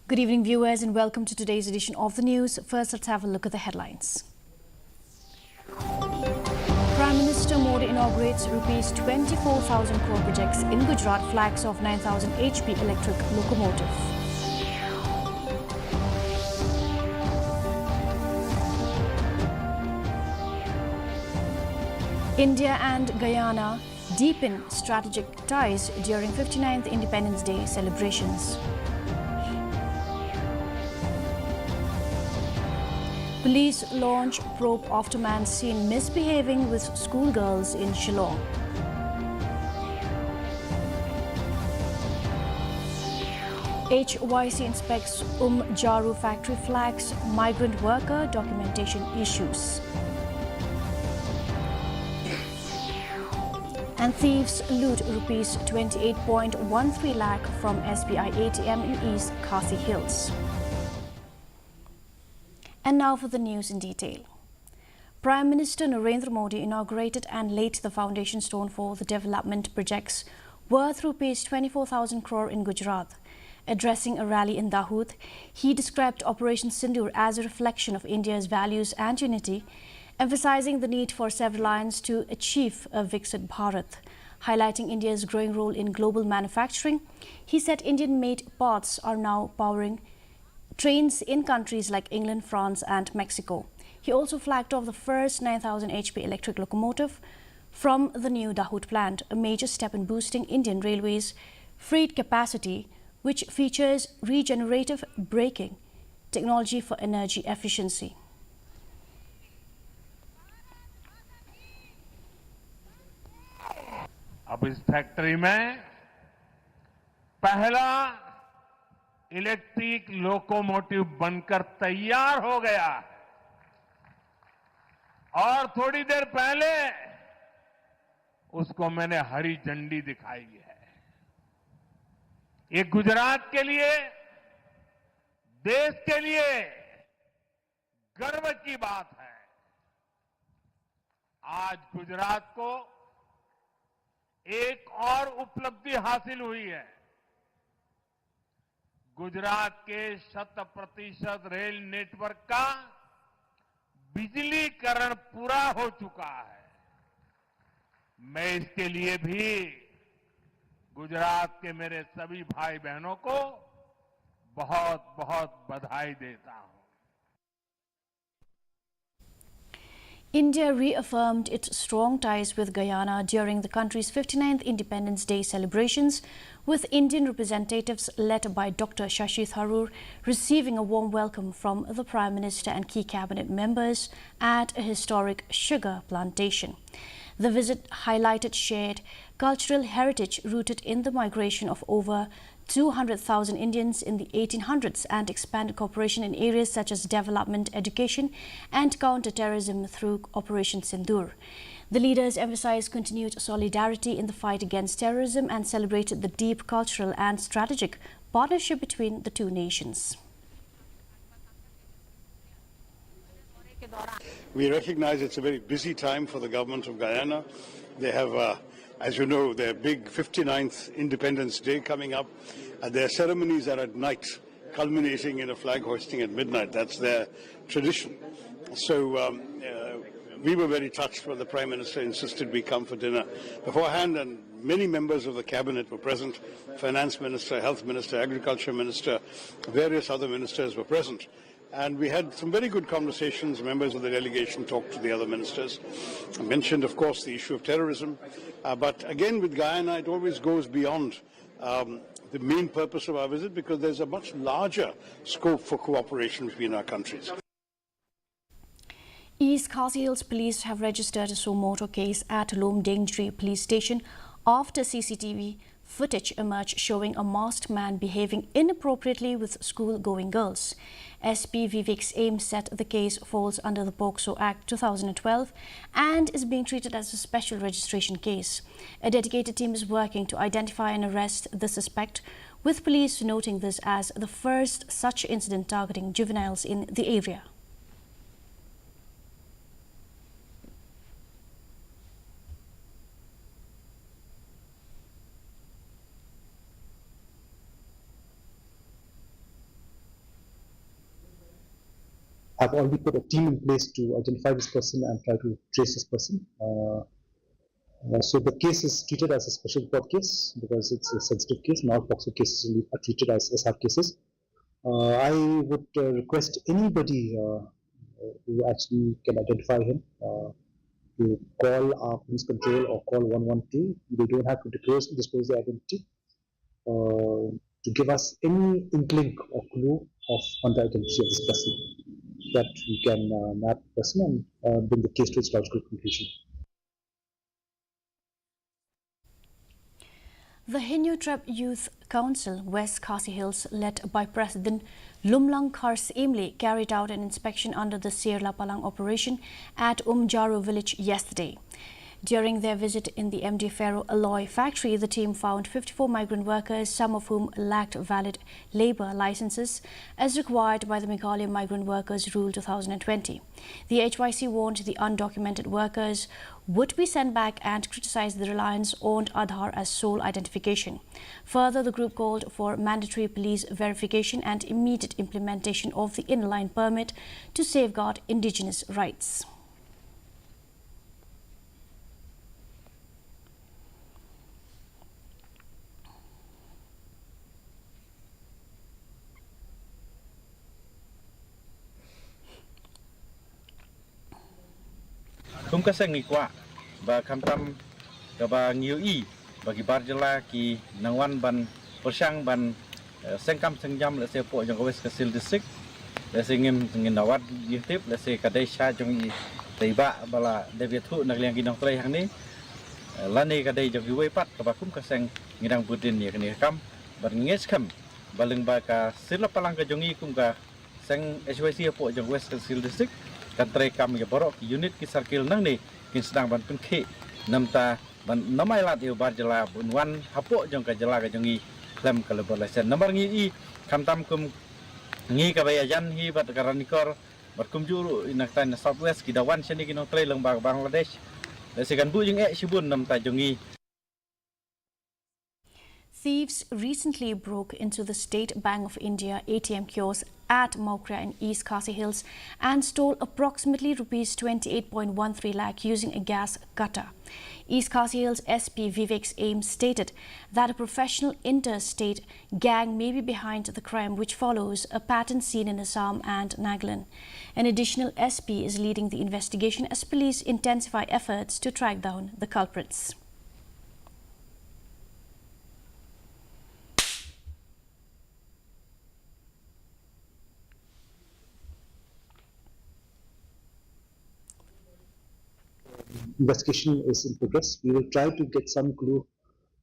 Good evening, viewers, and welcome to today's edition of the news. First, let's have a look at the headlines. Prime Minister Modi inaugurates rupees 24,000 crore projects in Gujarat, flags of 9,000 HP electric locomotive. India and Guyana deepen strategic ties during 59th Independence Day celebrations. Police launch probe after man seen misbehaving with schoolgirls in Shillong. HYC inspects Jaru factory, flags migrant worker documentation issues. And thieves loot rupees 28.13 lakh from SBI ATM in East Khasi Hills. And now for the news in detail. Prime Minister Narendra Modi inaugurated and laid the foundation stone for the development projects worth rupees 24,000 crore in Gujarat. Addressing a rally in Dahod, he described Operation Sindoor as a reflection of India's values and unity, emphasizing the need for self-reliance to achieve a Viksit Bharat. Highlighting India's growing role in global manufacturing, he said Indian-made parts are now powering trains in countries like England, France and Mexico. He also flagged off the first 9,000 HP electric locomotive from the new Dahod plant, a major step in boosting Indian Railways' freight capacity, which features regenerative braking technology for energy efficiency. अब इस factory में पहला electric locomotive बनकर तैयार हो गया है और थोड़ी देर पहले उसको मैंने हरी झंडी दिखाई है। ये गुजरात के लिए, देश के लिए गर्व की बात है। आज गुजरात को एक और उपलब्धि हासिल हुई है। गुजरात के 100% रेल नेटवर्क का बिजलीकरण पूरा हो चुका है। मैं इसके लिए भी गुजरात के मेरे सभी भाई बहनों को बहुत बहुत बधाई देता हूं। India reaffirmed its strong ties with Guyana during the country's 59th Independence Day celebrations, with Indian representatives led by Dr. Shashi Tharoor receiving a warm welcome from the Prime Minister and key cabinet members at a historic sugar plantation. The visit highlighted shared cultural heritage rooted in the migration of over 200,000 Indians in the 1800s and expanded cooperation in areas such as development, education and counter-terrorism through Operation Sindoor. The leaders emphasized continued solidarity in the fight against terrorism and celebrated the deep cultural and strategic partnership between the two nations. We recognize it's a very busy time for the government of Guyana. They have, as you know, their big 59th Independence Day coming up. Their ceremonies are at night, culminating in a flag hoisting at midnight. That's their tradition. So we were very touched when the Prime Minister insisted we come for dinner beforehand, and many members of the cabinet were present. Finance Minister, Health Minister, Agriculture Minister, various other ministers were present. And we had some very good conversations. Members of the delegation talked to the other ministers. I mentioned, of course, the issue of terrorism. But again, with Guyana, it always goes beyond the main purpose of our visit, because there's a much larger scope for cooperation between our countries. East Khasi Hills police have registered a Somoto case at Lomdengri police station after CCTV footage emerged showing a masked man behaving inappropriately with school-going girls. SP Vivek's aim said the case falls under the POCSO Act 2012 and is being treated as a special registration case. A dedicated team is working to identify and arrest the suspect, with police noting this as the first such incident targeting juveniles in the area. have already put a team in place to identify this person and try to trace this person. So the case is treated as a special court case because it's a sensitive case. Not POCSO cases are treated as SR cases. I would request anybody who actually can identify him to call our police control or call 112. They don't have to disclose their identity to give us any inkling or clue on the identity of this person, that we can map the person and bring the case to its logical conclusion. The Hindu Tribe Youth Council, West Khasi Hills, led by President Lumlang Khars Imle, carried out an inspection under the Sirla Palang operation at Jaru village yesterday. During their visit in the MD Ferro alloy factory, the team found 54 migrant workers, some of whom lacked valid labour licenses, as required by the Meghalaya Migrant Workers Rule 2020. The HYC warned the undocumented workers would be sent back and criticised the reliance on Aadhaar as sole identification. Further, the group called for mandatory police verification and immediate implementation of the inline permit to safeguard indigenous rights. Kum kasang ni kwa ba kamtam ka ba ngiu I bagi barjala ki nangwan ban persang ban sengkam sengjam le se po jong West Kasil district le se ngim ngin dawat yitip le se kadai sha jong I teiba bala deviatu nak liang ginong trei hang ni lani kadai jong we pat ka ba kum kasang ngidang budin ni kani kam ban nges kam baleng ba ka Sirla Palang ka jong I kum ka seng HYC po jong West Kasil district kan trai kam ya borok unit ki circle nang ni kin sedang ban pun ke namta ban namai lat eu barjala bunwan hapo jong ka jala ka jongi klem ka lebor lesen nomor ngi I kam tam kum ngi ka bayajan hi bat karanikor bat kum juru inak tan southwest ki dawan seni ki no trai leng Bangladesh lesekan bu jeng sibun namta jongi. Thieves recently broke into the State Bank of India ATM kiosk at Maukria in East Khasi Hills and stole approximately Rs 28.13 lakh using a gas cutter. East Khasi Hills SP Vivek Ames stated that a professional interstate gang may be behind the crime, which follows a pattern seen in Assam and Nagaland. An additional SP is leading the investigation as police intensify efforts to track down the culprits. Investigation is in progress. We will try to get some clue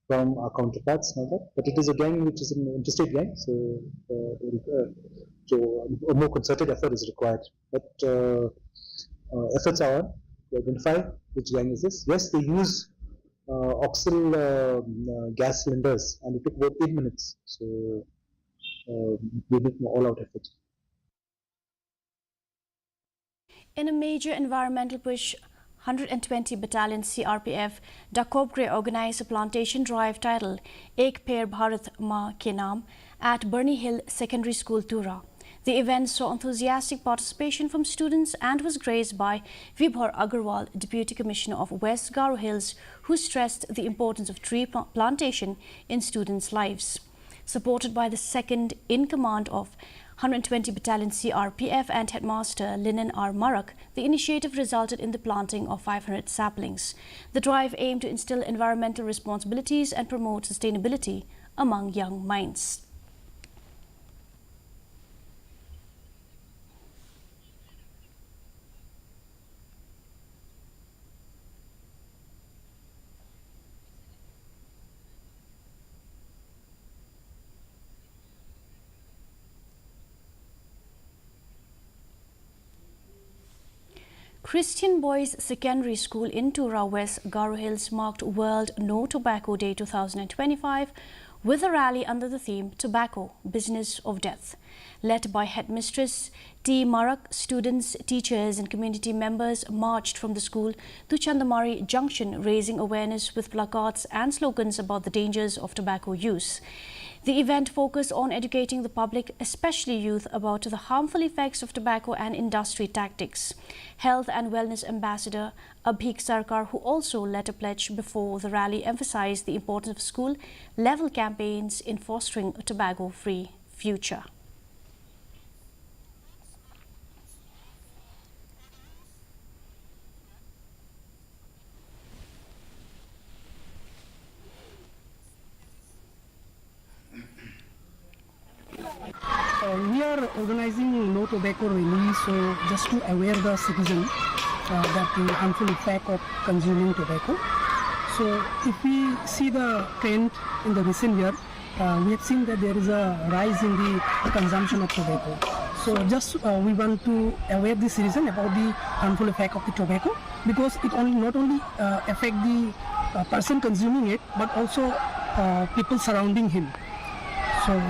from our counterparts now, but it is a gang which is an interstate gang, so a more concerted effort is required. But efforts are on to identify which gang is this. Yes, they use oxyl gas cylinders, and it took about 8 minutes. So we make an all-out effort. In a major environmental push, 120 Battalion CRPF Dakobgre organized a plantation drive titled Ek Pair Bharat Ma Ke Naam at Burnie Hill Secondary School, Tura. The event saw enthusiastic participation from students and was graced by Vibhor Agarwal, Deputy Commissioner of West Garo Hills, who stressed the importance of tree plantation in students' lives. Supported by the second in command of 120 Battalion CRPF and Headmaster Linen R. Marak, the initiative resulted in the planting of 500 saplings. The drive aimed to instill environmental responsibilities and promote sustainability among young minds. Christian Boys Secondary School in Tura, West Garo Hills marked World No Tobacco Day 2025 with a rally under the theme Tobacco, Business of Death. Led by Headmistress T. Marak, students, teachers and community members marched from the school to Chandamari Junction, raising awareness with placards and slogans about the dangers of tobacco use. The event focused on educating the public, especially youth, about the harmful effects of tobacco and industry tactics. Health and Wellness Ambassador Abhik Sarkar, who also led a pledge before the rally, emphasized the importance of school-level campaigns in fostering a tobacco-free future. We are organizing no tobacco rally, so just to aware the citizen that the harmful effect of consuming tobacco. So if we see the trend in the recent year, we have seen that there is a rise in the consumption of tobacco. So just we want to aware the citizen about the harmful effect of the tobacco, because it not only affect the person consuming it, but also people surrounding him. So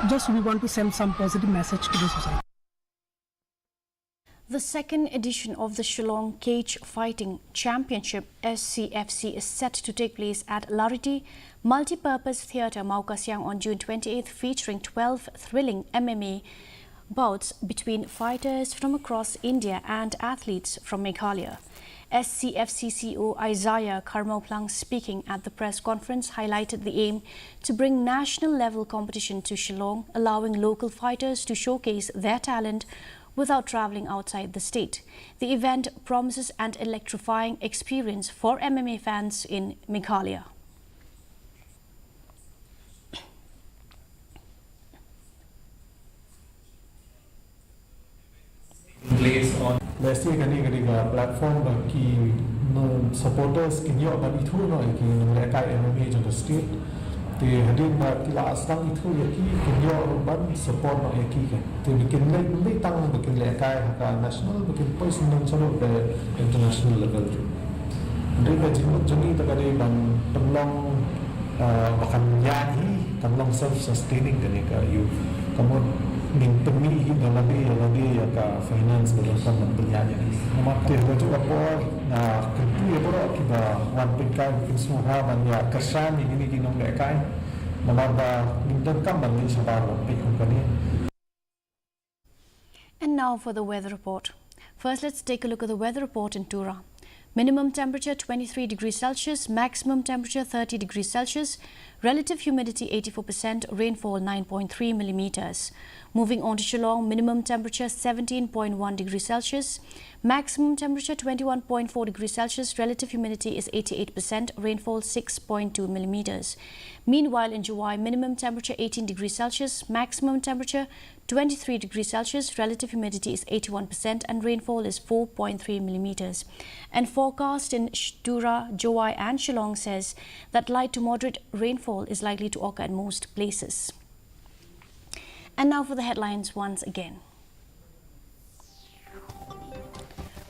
just we want to send some positive message to the society. The second edition of the Shillong Cage Fighting Championship SCFC is set to take place at Lariti Multipurpose Theatre, Maukasiang on June 28th, featuring 12 thrilling MMA bouts between fighters from across India and athletes from Meghalaya. SCFC CEO Isaiah Karmoplang, speaking at the press conference, highlighted the aim to bring national-level competition to Shillong, allowing local fighters to showcase their talent without travelling outside the state. The event promises an electrifying experience for MMA fans in Meghalaya. Lesti kani platform bagi supporters kinyo bagi itu no ki mereka MMA on the state te hadir ba tila asang itu yaki kinyo ban support no yaki kan te bikin le tang bikin le kai ka national bikin personal chalo the international level tu mereka jeni takade ban tolong akan jadi tolong self sustaining kani ka you kamu ning pemilih dalam dia ka finance dalam sama berjaya maka itu apa na kentu ya boro kita wan pingkai bikin semua banyak kesan ini kinong dekai namaba minta kamban ni sabar pikun kani. And now for the weather report. First, let's take a look at the weather report in Tura. Minimum temperature 23 degrees Celsius, maximum temperature 30 degrees Celsius, relative humidity 84%, rainfall 9.3 millimeters. Moving on to Shillong, minimum temperature 17.1 degrees Celsius, maximum temperature 21.4 degrees Celsius, relative humidity is 88%, rainfall 6.2 millimeters. Meanwhile, in Juwai, minimum temperature 18 degrees Celsius, maximum temperature 23 degrees Celsius, relative humidity is 81% and rainfall is 4.3 millimeters. And forecast in Tura, Juwai and Shillong says that light to moderate rainfall is likely to occur at most places. And now for the headlines once again.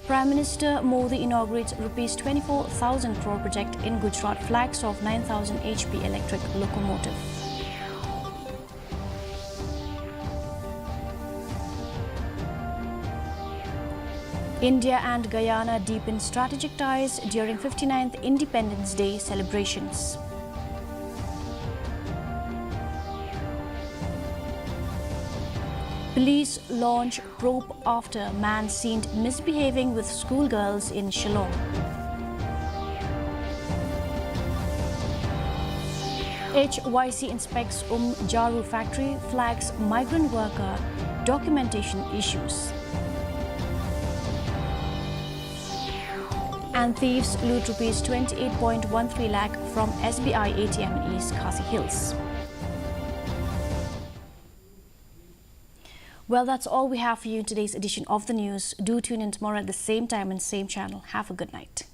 Prime Minister Modi inaugurates Rs 24,000 crore project in Gujarat, flags off 9,000 HP electric locomotive. India and Guyana deepen strategic ties during 59th Independence Day celebrations. Police launch probe after man seen misbehaving with schoolgirls in Shillong. HYC inspects Jaru factory, flags migrant worker documentation issues. And thieves loot Rs 28.13 lakh from SBI ATM in East Khasi Hills. Well, that's all we have for you in today's edition of the news. Do tune in tomorrow at the same time and same channel. Have a good night.